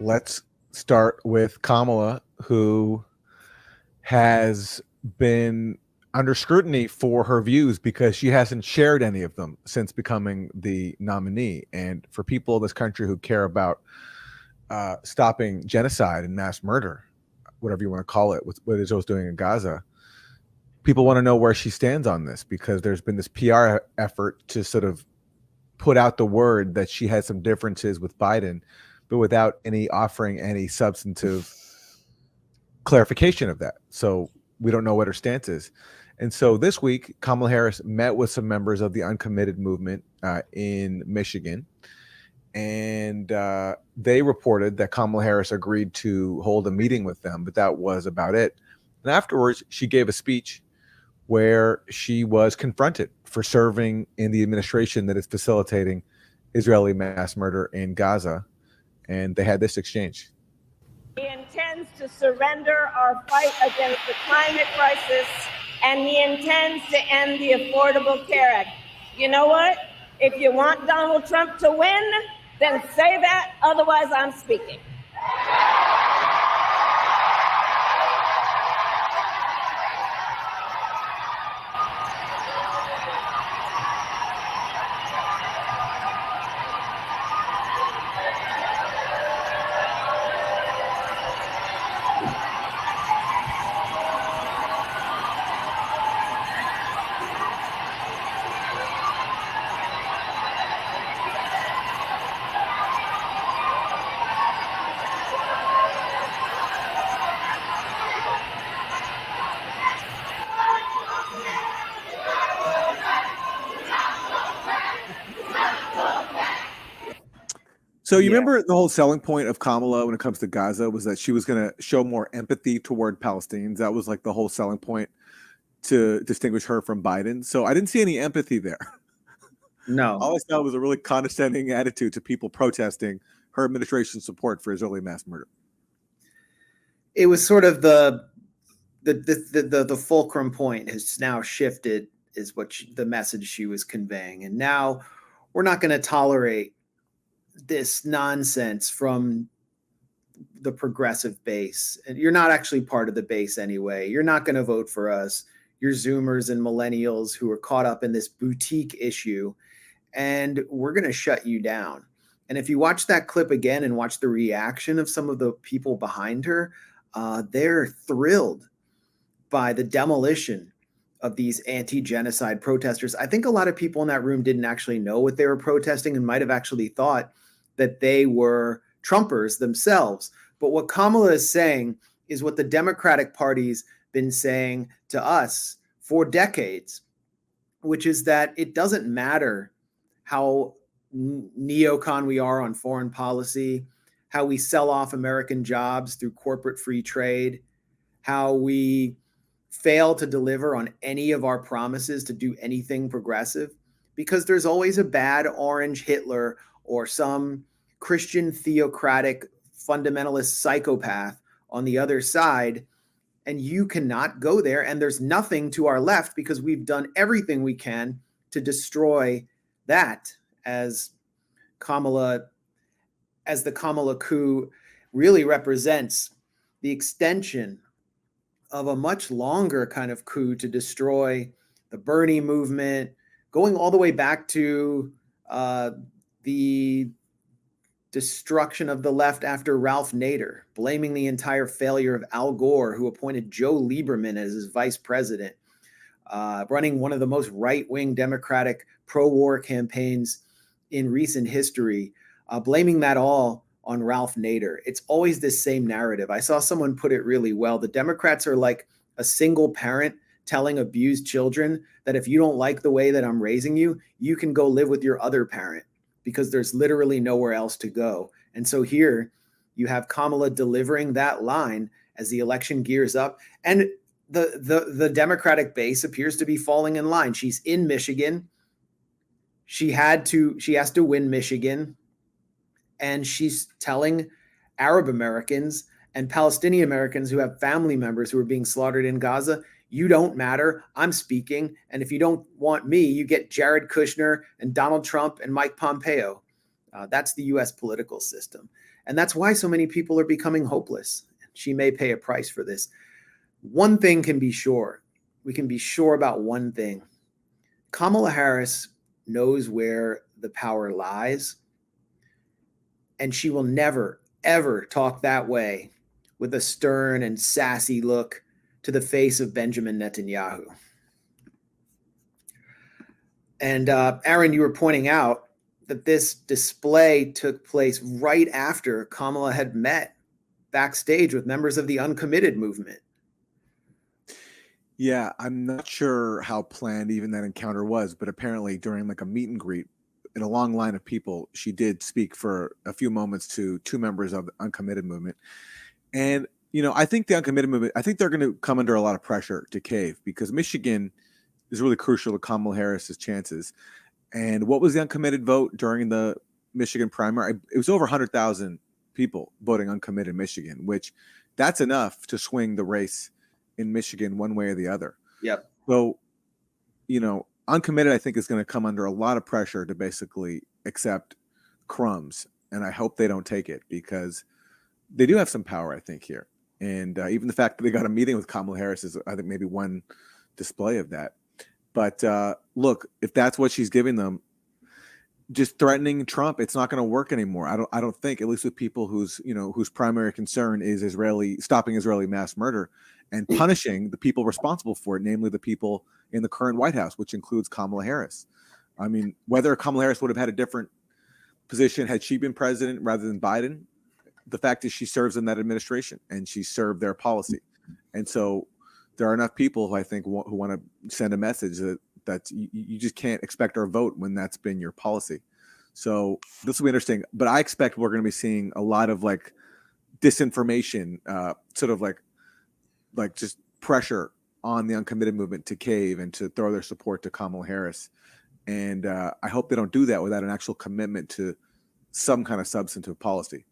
Let's start with Kamala, who has been under scrutiny for her views because she hasn't shared any of them since becoming the nominee. And for people in this country who care about stopping genocide and mass murder, whatever you want to call it, what Israel's doing in Gaza, people want to know where she stands on this, because there's been this PR effort to sort of put out the word that she had some differences with Biden, but without offering any substantive clarification of that. So we don't know what her stance is. And so this week, Kamala Harris met with some members of the uncommitted movement in Michigan. And they reported that Kamala Harris agreed to hold a meeting with them, but that was about it. And afterwards, she gave a speech where she was confronted for serving in the administration that is facilitating Israeli mass murder in Gaza. And they had this exchange. He intends to surrender our fight against the climate crisis, and he intends to end the Affordable Care Act. You know what? If you want Donald Trump to win, then say that, otherwise I'm speaking. So you remember the whole selling point of Kamala when it comes to Gaza was that she was going to show more empathy toward Palestinians. That was like the whole selling point to distinguish her from Biden. So I didn't see any empathy there. No. All I saw was a really condescending attitude to people protesting her administration's support for Israeli mass murder. It was sort of the fulcrum point has now shifted, is what the message she was conveying. And now we're not going to tolerate this nonsense from the progressive base. And you're not actually part of the base anyway. You're not going to vote for us. You're Zoomers and millennials who are caught up in this boutique issue, and we're going to shut you down. And if you watch that clip again and watch the reaction of some of the people behind her, they're thrilled by the demolition of these anti-genocide protesters. I think a lot of people in that room didn't actually know what they were protesting and might have actually thought that they were Trumpers themselves. But what Kamala is saying is what the Democratic Party's been saying to us for decades, which is that it doesn't matter how neocon we are on foreign policy, how we sell off American jobs through corporate free trade, how we fail to deliver on any of our promises to do anything progressive, because there's always a bad orange Hitler or some Christian theocratic fundamentalist psychopath on the other side, and you cannot go there. And there's nothing to our left because we've done everything we can to destroy that, as the Kamala coup really represents the extension of a much longer kind of coup to destroy the Bernie movement, going all the way back to the destruction of the left after Ralph Nader, blaming the entire failure of Al Gore, who appointed Joe Lieberman as his vice president, running one of the most right-wing Democratic pro-war campaigns in recent history, blaming that all on Ralph Nader. It's always this same narrative. I saw someone put it really well. The Democrats are like a single parent telling abused children that if you don't like the way that I'm raising you, you can go live with your other parent, because there's literally nowhere else to go. And so here you have Kamala delivering that line as the election gears up. And the Democratic base appears to be falling in line. She's in Michigan. She has to win Michigan. And she's telling Arab Americans and Palestinian Americans who have family members who are being slaughtered in Gaza, you don't matter. I'm speaking. And if you don't want me, you get Jared Kushner and Donald Trump and Mike Pompeo. That's the U.S. political system. And that's why so many people are becoming hopeless. She may pay a price for this. One thing can be sure. We can be sure about one thing. Kamala Harris knows where the power lies, and she will never, ever talk that way with a stern and sassy look to the face of Benjamin Netanyahu. And Aaron, you were pointing out that this display took place right after Kamala had met backstage with members of the uncommitted movement. Yeah, I'm not sure how planned even that encounter was, but apparently during like a meet and greet in a long line of people, she did speak for a few moments to two members of the uncommitted movement. And, I think the uncommitted movement, I think they're going to come under a lot of pressure to cave because Michigan is really crucial to Kamala Harris's chances. And what was the uncommitted vote during the Michigan primary? It was over 100,000 people voting uncommitted in Michigan, which that's enough to swing the race in Michigan one way or the other. Yep. So, uncommitted, I think, is going to come under a lot of pressure to basically accept crumbs. And I hope they don't take it because they do have some power, I think, here. And even the fact that they got a meeting with Kamala Harris is, I think, maybe one display of that. But look, if that's what she's giving them, just threatening Trump, it's not going to work anymore. I don't think, at least with people whose primary concern is stopping Israeli mass murder and punishing the people responsible for it, namely the people in the current White House, which includes Kamala Harris. I mean, whether Kamala Harris would have had a different position had she been president rather than Biden, the fact is she serves in that administration and she served their policy. And so there are enough people who I think who want to send a message that you just can't expect our vote when that's been your policy. So this will be interesting. But I expect we're going to be seeing a lot of like disinformation, sort of like just pressure on the uncommitted movement to cave and to throw their support to Kamala Harris. And I hope they don't do that without an actual commitment to some kind of substantive policy.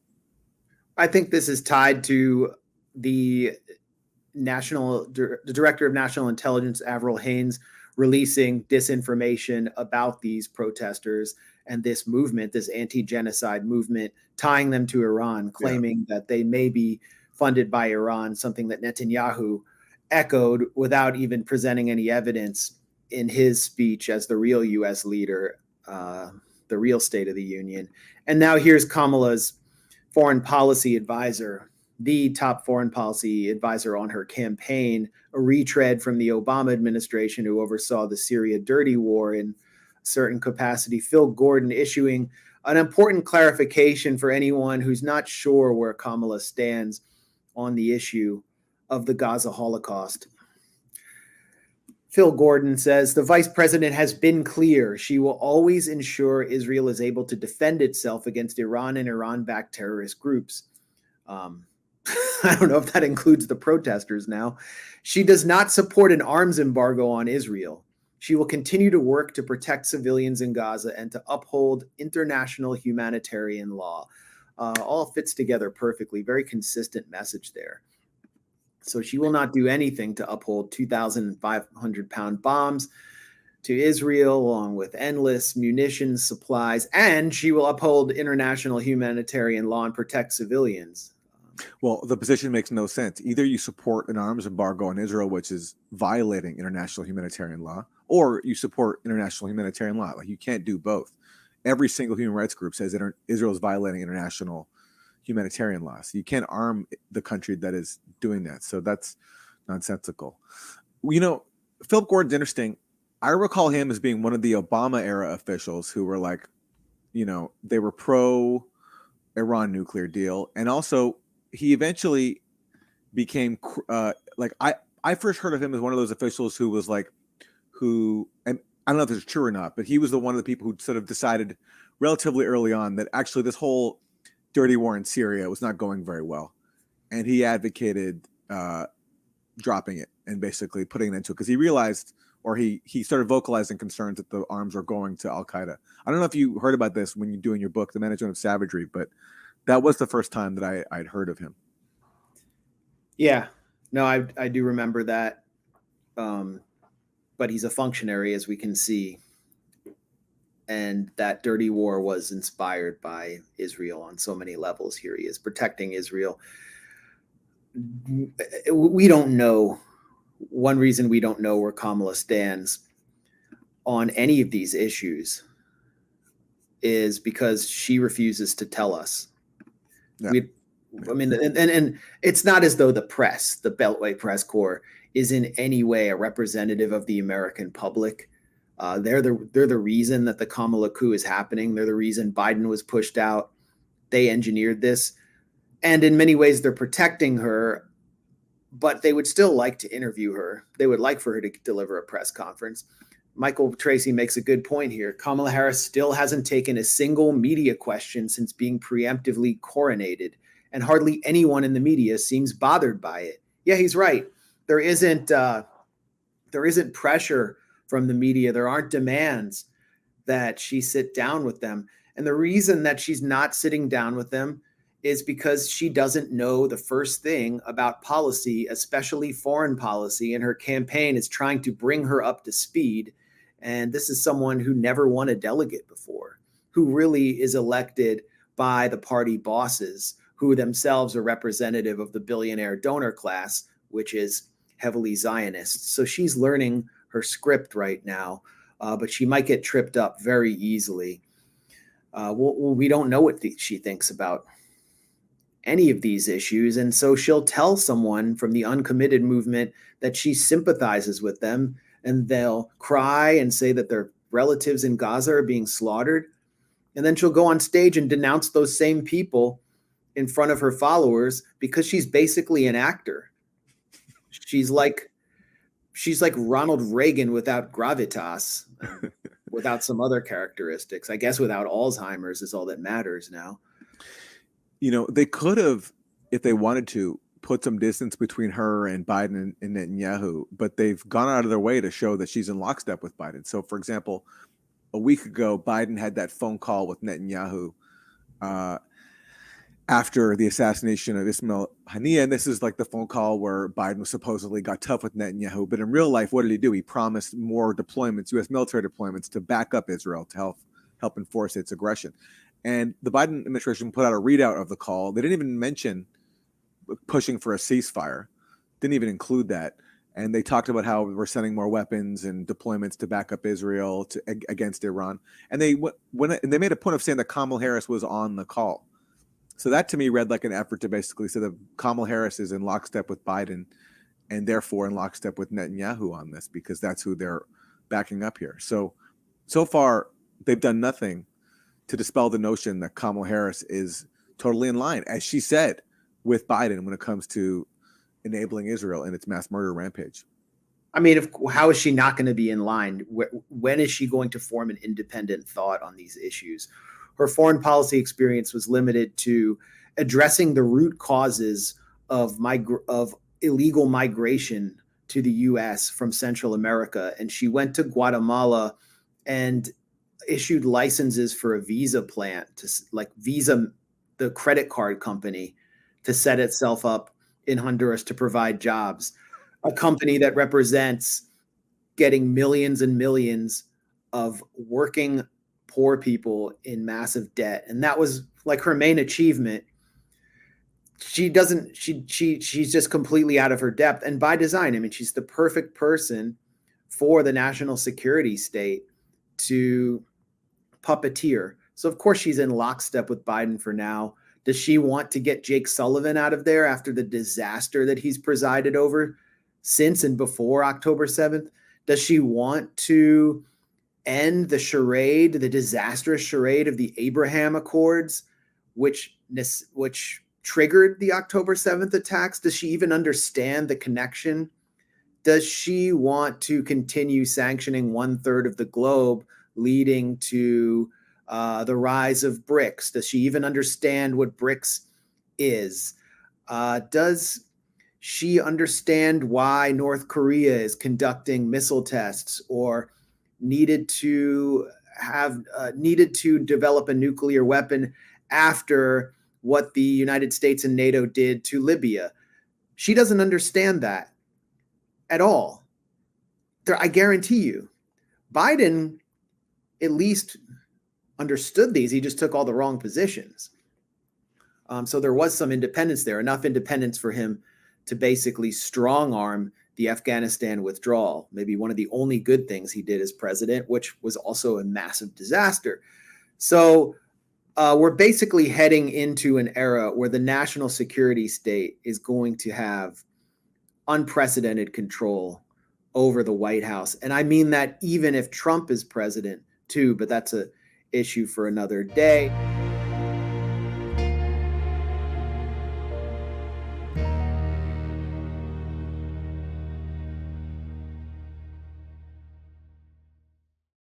I think this is tied to the director of national intelligence, Avril Haines, releasing disinformation about these protesters and this movement, this anti-genocide movement, tying them to Iran, claiming that they may be funded by Iran, something that Netanyahu echoed without even presenting any evidence in his speech as the real U.S. leader, the real State of the Union. And now here's Kamala's foreign policy advisor, the top foreign policy advisor on her campaign, a retread from the Obama administration who oversaw the Syria dirty war in a certain capacity, Phil Gordon, issuing an important clarification for anyone who's not sure where Kamala stands on the issue of the Gaza Holocaust. Phil Gordon says, the vice president has been clear. She will always ensure Israel is able to defend itself against Iran and Iran-backed terrorist groups. I don't know if that includes the protesters now. She does not support an arms embargo on Israel. She will continue to work to protect civilians in Gaza and to uphold international humanitarian law. All fits together perfectly. Very consistent message there. So she will not do anything to uphold 2,500-pound bombs to Israel, along with endless munitions supplies, and she will uphold international humanitarian law and protect civilians. Well, the position makes no sense. Either you support an arms embargo on Israel, which is violating international humanitarian law, or you support international humanitarian law. Like, you can't do both. Every single human rights group says that Israel is violating international humanitarian law. So you can't arm the country that is doing that. So that's nonsensical. Philip Gordon's interesting. I recall him as being one of the Obama era officials who were like, they were pro Iran nuclear deal. And also he eventually became I first heard of him as one of those officials who was like, and I don't know if it's true or not, but he was one of the people who sort of decided relatively early on that actually this whole dirty war in Syria was not going very well. And he advocated dropping it and basically putting an end to it because he realized, or he started vocalizing concerns that the arms were going to Al-Qaeda. I don't know if you heard about this when you're doing your book, The Management of Savagery, but that was the first time that I'd heard of him. Yeah, no, I do remember that. But he's a functionary, as we can see. and that dirty war was inspired by Israel on so many levels. Here he is protecting Israel. We don't know. One reason we don't know where Kamala stands on any of these issues is because she refuses to tell us. Yeah. I mean, and it's not as though the press, the Beltway press corps, is in any way a representative of the American public. They're the reason that the Kamala coup is happening. They're the reason Biden was pushed out. They engineered this. And in many ways, they're protecting her, but they would still like to interview her. They would like for her to deliver a press conference. Michael Tracy makes a good point here. Kamala Harris still hasn't taken a single media question since being preemptively coronated, and hardly anyone in the media seems bothered by it. Yeah, he's right. There isn't pressure from the media. There aren't demands that she sit down with them. And the reason that she's not sitting down with them is because she doesn't know the first thing about policy, especially foreign policy, and her campaign is trying to bring her up to speed. And this is someone who never won a delegate before, who really is elected by the party bosses, who themselves are representative of the billionaire donor class, which is heavily Zionist. So she's learning her script right now, but she might get tripped up very easily. We don't know what she thinks about any of these issues. And so she'll tell someone from the uncommitted movement that she sympathizes with them, and they'll cry and say that their relatives in Gaza are being slaughtered. And then she'll go on stage and denounce those same people in front of her followers because she's basically an actor. She's like Ronald Reagan without gravitas, without some other characteristics. I guess without Alzheimer's is all that matters now. You know, they could have, if they wanted to, put some distance between her and Biden and Netanyahu, but they've gone out of their way to show that she's in lockstep with Biden. So, for example, a week ago, Biden had that phone call with Netanyahu after the assassination of Ismail Haniyeh. And this is like the phone call where Biden was supposedly got tough with Netanyahu. But in real life, what did he do? He promised more deployments, U.S. military deployments, to back up Israel to help enforce its aggression. And the Biden administration put out a readout of the call. They didn't even mention pushing for a ceasefire, didn't even include that. And they talked about how we're sending more weapons and deployments to back up Israel against Iran. And they made a point of saying that Kamala Harris was on the call. So that to me read like an effort to basically say that Kamala Harris is in lockstep with Biden and therefore in lockstep with Netanyahu on this, because that's who they're backing up here. So far, they've done nothing to dispel the notion that Kamala Harris is totally in line, as she said, with Biden when it comes to enabling Israel in its mass murder rampage. I mean, how is she not going to be in line? When is she going to form an independent thought on these issues? Her foreign policy experience was limited to addressing the root causes of illegal migration to the U.S. from Central America. And she went to Guatemala and issued licenses for a Visa plant, Visa, the credit card company, to set itself up in Honduras to provide jobs. A company that represents getting millions and millions of working poor people in massive debt. And that was like her main achievement. She's just completely out of her depth, and by design. I mean, she's the perfect person for the national security state to puppeteer. So of course she's in lockstep with Biden for now. Does she want to get Jake Sullivan out of there after the disaster that he's presided over since and before October 7th? Does she want to end the charade, the disastrous charade of the Abraham Accords, which triggered the October 7th attacks? Does she even understand the connection? Does she want to continue sanctioning 1/3 of the globe, leading to the rise of BRICS? Does she even understand what BRICS is? Does she understand why North Korea is conducting missile tests or needed to develop a nuclear weapon after what the United States and NATO did to Libya? She doesn't understand that at all. I guarantee you. Biden, at least understood these. He just took all the wrong positions. So there was some independence there, enough independence for him to basically strong arm the Afghanistan withdrawal, maybe one of the only good things he did as president, which was also a massive disaster. So we're basically heading into an era where the national security state is going to have unprecedented control over the White House. And I mean that even if Trump is president too, but that's an issue for another day.